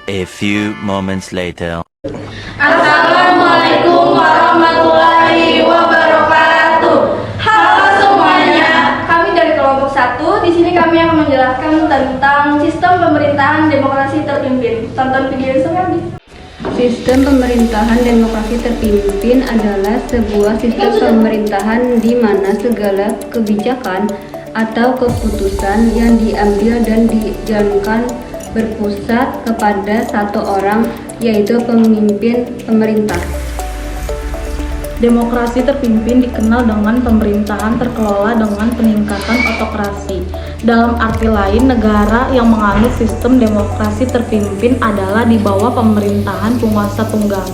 A few moments later. Assalamualaikum warahmatullahi wabarakatuh. Halo semuanya. Kami dari kelompok 1. Di sini kami akan menjelaskan tentang sistem pemerintahan demokrasi terpimpin. Tonton video selengkapnya. Sistem pemerintahan demokrasi terpimpin adalah sebuah sistem pemerintahan di mana segala kebijakan atau keputusan yang diambil dan dijalankan berpusat kepada satu orang, yaitu pemimpin pemerintah. Demokrasi terpimpin dikenal dengan pemerintahan terkelola dengan peningkatan otokrasi. Dalam arti lain, negara yang menganut sistem demokrasi terpimpin adalah di bawah pemerintahan penguasa tunggal.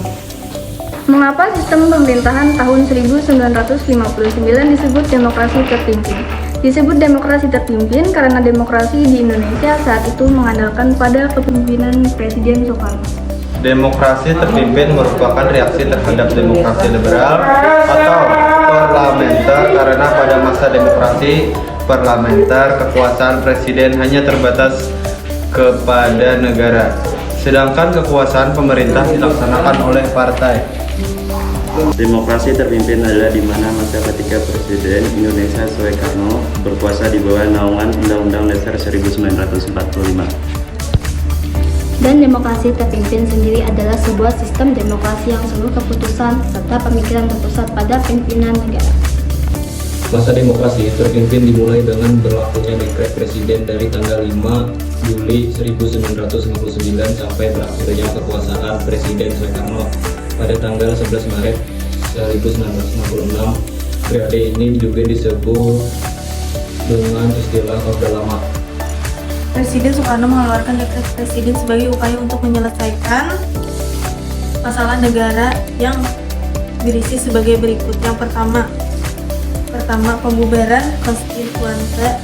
Mengapa sistem pemerintahan tahun 1959 disebut demokrasi terpimpin? Disebut demokrasi terpimpin karena demokrasi di Indonesia saat itu mengandalkan pada kepemimpinan Presiden Soekarno. Demokrasi terpimpin merupakan reaksi terhadap demokrasi liberal atau parlementer karena pada masa demokrasi parlementer kekuasaan presiden hanya terbatas kepada negara, sedangkan kekuasaan pemerintah dilaksanakan oleh partai. Demokrasi terpimpin adalah di mana masa ketika Presiden Indonesia Soekarno berkuasa di bawah naungan Undang-Undang Dasar 1945. Dan demokrasi terpimpin sendiri adalah sebuah sistem demokrasi yang seluruh keputusan serta pemikiran terpusat pada pimpinan negara. Masa demokrasi terpimpin dimulai dengan berlakunya dekret presiden dari tanggal 5 Juli 1959 sampai berakhirnya kekuasaan Presiden Soekarno pada tanggal 11 Maret 1966. Periode ini juga disebut dengan istilah Orde Lama. Presiden Soekarno mengeluarkan dekret presiden sebagai upaya untuk menyelesaikan masalah negara yang berisi sebagai berikut. Yang pertama pembubaran konstituante.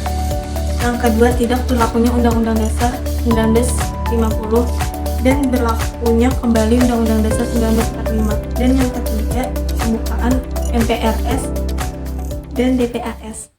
Yang kedua, tidak berlakunya Undang-Undang Dasar 1950 dan berlakunya kembali Undang-Undang Dasar 1945. Dan yang ketiga, pembukaan MPRS dan DPRS.